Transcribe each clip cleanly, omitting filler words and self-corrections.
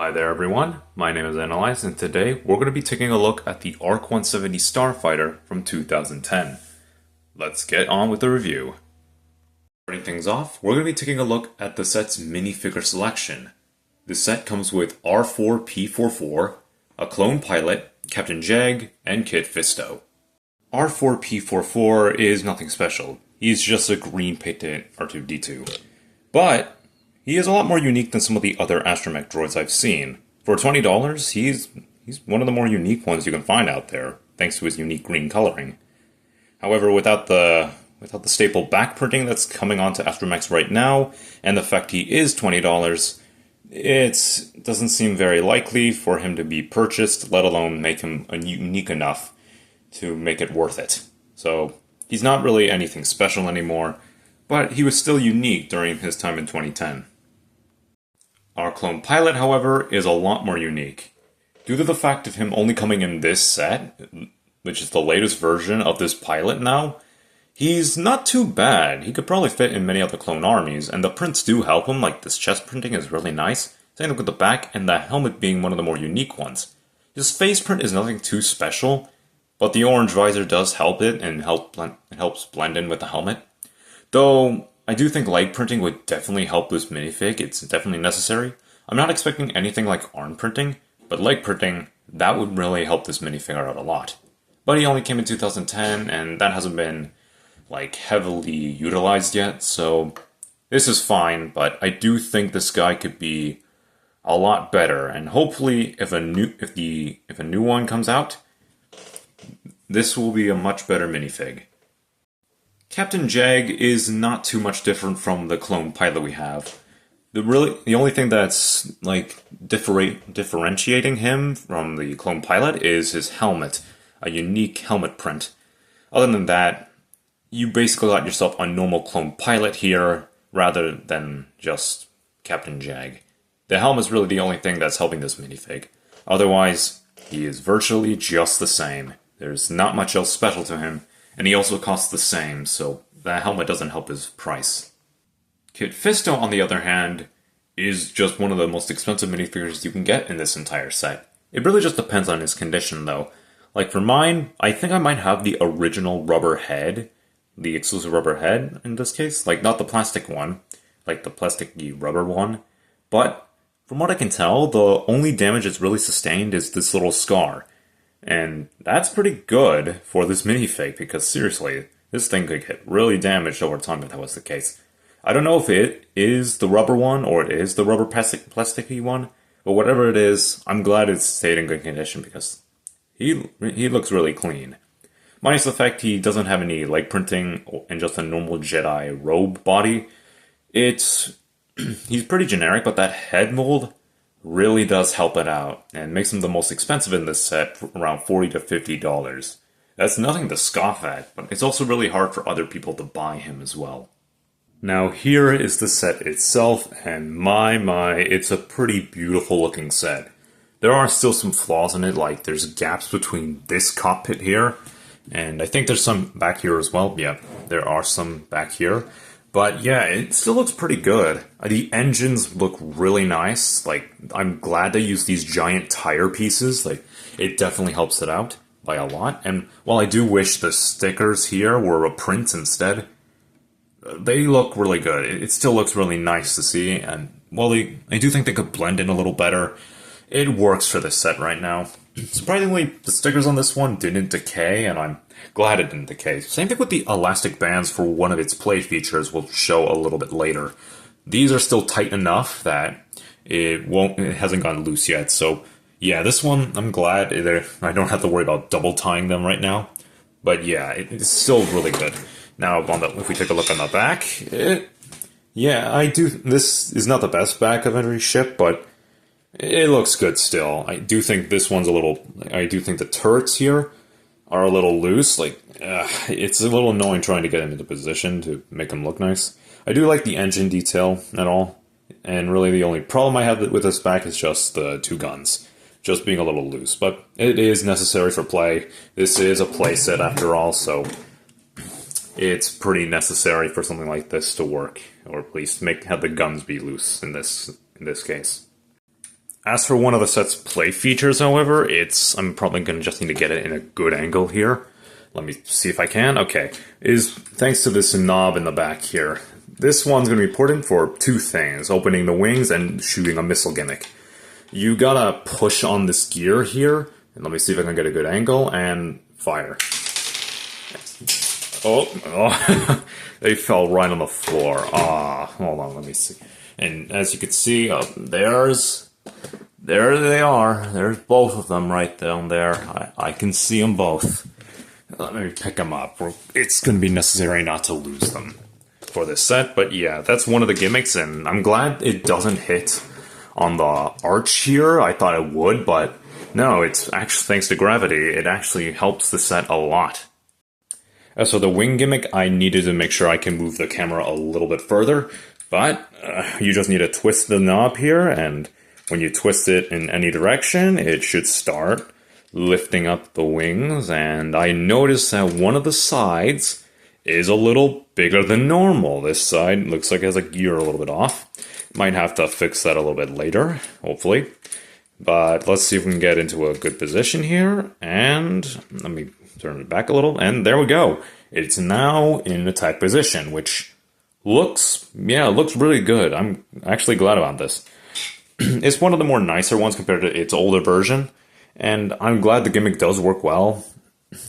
Hi there everyone, my name is Analyze and today we're going to be taking a look at the ARC-170 Starfighter from 2010. Let's get on with the review. Starting things off, we're going to be taking a look at the set's minifigure selection. The set comes with R4P44, a clone pilot, Captain Jag, and Kit Fisto. R4P44 is nothing special, he's just a green painted R2-D2. But he is a lot more unique than some of the other astromech droids I've seen. For $20, he's one of the more unique ones you can find out there, thanks to his unique green coloring. However, without the staple back printing that's coming onto astromechs right now, and the fact he is $20, it doesn't seem very likely for him to be purchased, let alone make him unique enough to make it worth it. So, he's not really anything special anymore, but he was still unique during his time in 2010. Our clone pilot, however, is a lot more unique. Due to the fact of him only coming in this set, which is the latest version of this pilot now, he's not too bad. He could probably fit in many other clone armies, and the prints do help him, like this chest printing is really nice. Same with the back, and the helmet being one of the more unique ones. His face print is nothing too special, but the orange visor does help it, and helps blend in with the helmet. Though, I do think light printing would definitely help this minifig, it's definitely necessary. I'm not expecting anything like arm printing, but light printing, that would really help this minifigure out a lot. But he only came in 2010, and that hasn't been, like, heavily utilized yet, so this is fine, but I do think this guy could be a lot better, and hopefully if a new one comes out, this will be a much better minifig. Captain Jag is not too much different from the clone pilot we have. The only thing that's like differentiating him from the clone pilot is his helmet, a unique helmet print. Other than that, you basically got yourself a normal clone pilot here rather than just Captain Jag. The helmet's really the only thing that's helping this minifig. Otherwise, he is virtually just the same. There's not much else special to him. And he also costs the same, so that helmet doesn't help his price. Kit Fisto, on the other hand, is just one of the most expensive minifigures you can get in this entire set. It really just depends on his condition, though. Like for mine, I think I might have the original rubber head, the exclusive rubber head in this case. Like, not the plastic one, like the plasticky rubber one. But, from what I can tell, the only damage it's really sustained is this little scar. And that's pretty good for this minifig, because seriously, this thing could get really damaged over time if that was the case. I don't know if it is the rubber one, or it is the rubber plasticky one, but whatever it is, I'm glad it stayed in good condition, because he looks really clean. Minus the fact he doesn't have any leg printing and just a normal Jedi robe body. He's pretty generic, but that head mold really does help it out, and makes him the most expensive in this set, around $40 to $50. That's nothing to scoff at, but it's also really hard for other people to buy him as well. Now here is the set itself, and my, it's a pretty beautiful looking set. There are still some flaws in it, like there's gaps between this cockpit here, and I think there's some back here as well. Yeah, there are some back here. But yeah, it still looks pretty good. The engines look really nice. Like, I'm glad they used these giant tire pieces. Like, it definitely helps it out by a lot. And while I do wish the stickers here were a print instead, they look really good. It still looks really nice to see. And while I do think they could blend in a little better, it works for this set right now. Surprisingly, the stickers on this one didn't decay, and I'm glad it didn't decay. Same thing with the elastic bands for one of its plate features, we'll show a little bit later. These are still tight enough that it hasn't gone loose yet, so yeah, this one, I'm glad I don't have to worry about double tying them right now. But yeah, it's still really good. Now, if we take a look on the back, this is not the best back of every ship, but it looks good still. I do think this one's I do think the turrets here are a little loose. Like, it's a little annoying trying to get them into position to make them look nice. I do like the engine detail and all, and really the only problem I have with this back is just the two guns, just being a little loose. But it is necessary for play. This is a play set after all, so it's pretty necessary for something like this to work, or at least have the guns be loose in this case. As for one of the set's play features, however, I'm probably going to just need to get it in a good angle here. Let me see if I can. Okay. Is thanks to this knob in the back here. This one's going to be important for two things, opening the wings and shooting a missile gimmick. You gotta push on this gear here, and let me see if I can get a good angle, and fire. Oh, they fell right on the floor. Hold on, let me see. And as you can see, there they are. There's both of them right down there. I can see them both. Let me pick them up. It's going to be necessary not to lose them for this set, but yeah, that's one of the gimmicks, and I'm glad it doesn't hit on the arch here. I thought it would, but no, it's actually, thanks to gravity, it actually helps the set a lot. As for the wing gimmick, I needed to make sure I can move the camera a little bit further, but you just need to twist the knob here, and when you twist it in any direction, it should start lifting up the wings, and I noticed that one of the sides is a little bigger than normal. This side looks like it has a gear a little bit off. Might have to fix that a little bit later, hopefully. But let's see if we can get into a good position here, and let me turn it back a little, and there we go. It's now in a tight position, which looks really good. I'm actually glad about this. It's one of the more nicer ones compared to its older version, and I'm glad the gimmick does work well.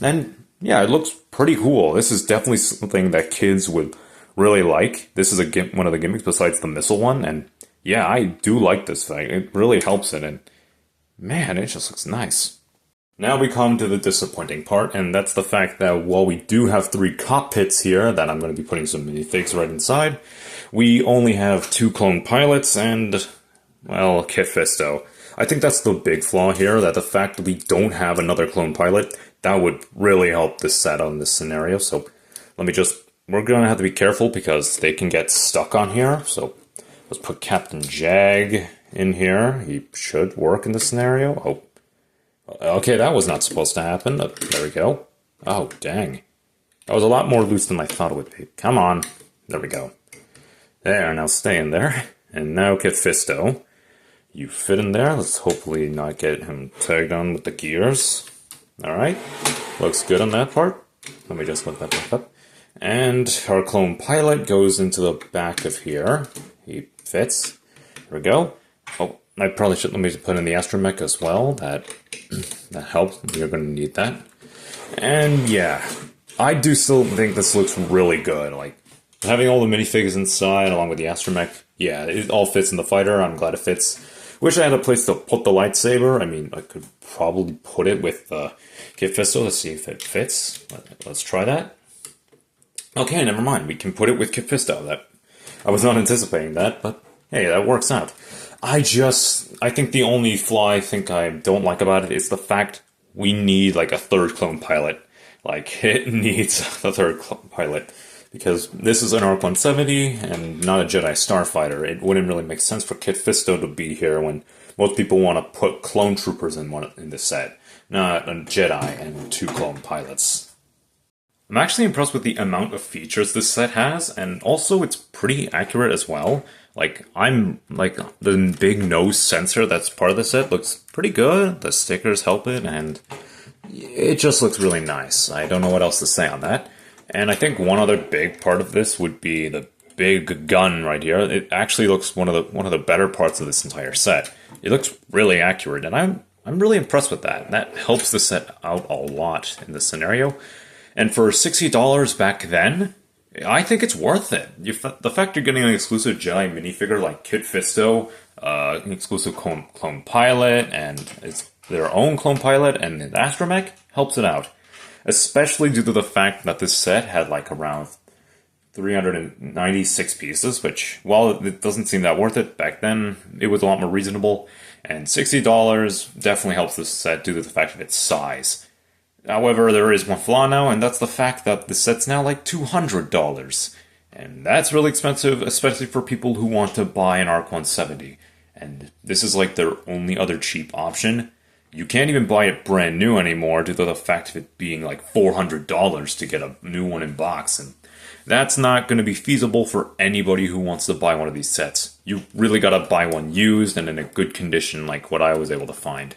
And yeah, it looks pretty cool. This is definitely something that kids would really like. This is one of the gimmicks besides the missile one, and yeah, I do like this thing. It really helps it, and man, it just looks nice. Now we come to the disappointing part, and that's the fact that while we do have 3 cockpits here that I'm going to be putting some minifigs right inside, we only have 2 clone pilots and, well, Kit Fisto. I think that's the big flaw here, that the fact that we don't have another clone pilot, that would really help this set on this scenario. So we're going to have to be careful because they can get stuck on here. So let's put Captain Jag in here. He should work in this scenario. Oh, okay, that was not supposed to happen. There we go. Oh, dang. That was a lot more loose than I thought it would be. Come on. There we go. There, now stay in there. And now Kit Fisto. You fit in there. Let's hopefully not get him tagged on with the gears. Alright. Looks good on that part. Let me just lift that back up. And our clone pilot goes into the back of here. He fits. There we go. Oh, I probably should let me put in the astromech as well. That helps. You're going to need that. And yeah, I do still think this looks really good. Like, having all the minifigures inside along with the astromech, yeah, it all fits in the fighter. I'm glad it fits. Wish I had a place to put the lightsaber. I mean, I could probably put it with Kit Fisto. Let's see if it fits. Let's try that. Okay, never mind. We can put it with Kit Fisto. I was not anticipating that, but hey, that works out. I think the only flaw I think I don't like about it is the fact we need like a 3rd clone pilot. Like, it needs a 3rd clone pilot. Because this is an ARC-170 and not a Jedi Starfighter. It wouldn't really make sense for Kit Fisto to be here when most people want to put clone troopers in the set, not a Jedi and 2 clone pilots. I'm actually impressed with the amount of features this set has, and also it's pretty accurate as well. Like, the big nose sensor that's part of the set looks pretty good. The stickers help it, and it just looks really nice. I don't know what else to say on that. And I think one other big part of this would be the big gun right here. It actually looks one of the better parts of this entire set. It looks really accurate, and I'm really impressed with that. That helps the set out a lot in this scenario. And for $60 back then, I think it's worth it. The fact you're getting an exclusive Jedi minifigure like Kit Fisto, an exclusive clone pilot, and it's their own clone pilot, and an astromech helps it out. Especially due to the fact that this set had like around 396 pieces, which, while it doesn't seem that worth it, back then it was a lot more reasonable, and $60 definitely helps this set due to the fact of its size. However, there is one flaw now, and that's the fact that the set's now like $200. And that's really expensive, especially for people who want to buy an ARC-170. And this is like their only other cheap option. You can't even buy it brand new anymore due to the fact of it being like $400 to get a new one in box. And that's not going to be feasible for anybody who wants to buy one of these sets. You really got to buy one used and in a good condition like what I was able to find.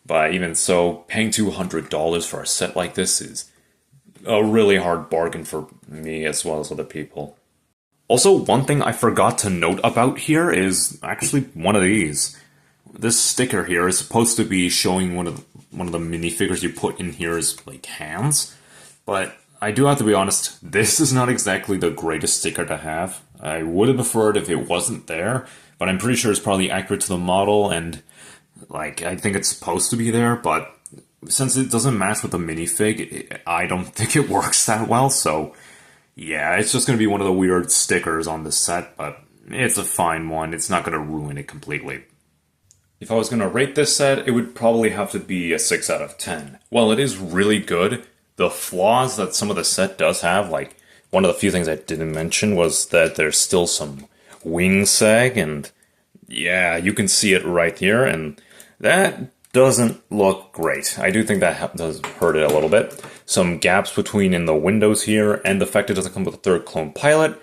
But even so, paying $200 for a set like this is a really hard bargain for me as well as other people. Also, one thing I forgot to note about here is actually one of these. This sticker here is supposed to be showing one of the minifigures you put in here as like hands, but I do have to be honest, this is not exactly the greatest sticker to have. I would have preferred if it wasn't there, but I'm pretty sure it's probably accurate to the model, and like I think it's supposed to be there, but since it doesn't match with the minifig, I don't think it works that well, so yeah, it's just going to be one of the weird stickers on this set, but it's a fine one. It's not going to ruin it completely. If I was going to rate this set, it would probably have to be a 6 out of 10. While it is really good, the flaws that some of the set does have, like one of the few things I didn't mention was that there's still some wing sag, and yeah, you can see it right here, and that doesn't look great. I do think that does hurt it a little bit. Some gaps between in the windows here, and the fact it doesn't come with a third clone pilot.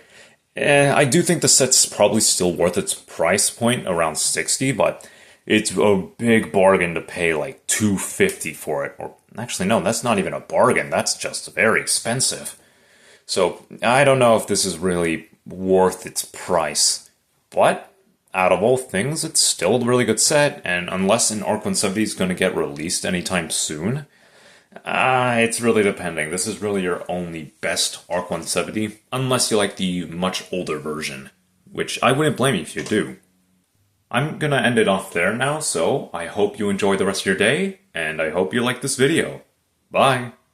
I do think the set's probably still worth its price point, around $60, but it's a big bargain to pay like $250 for it. Or actually, no, that's not even a bargain. That's just very expensive. So I don't know if this is really worth its price, but out of all things, it's still a really good set, and unless an ARC-170 is going to get released anytime soon, it's really depending. This is really your only best ARC-170, unless you like the much older version, which I wouldn't blame you if you do. I'm going to end it off there now, so I hope you enjoy the rest of your day, and I hope you like this video. Bye!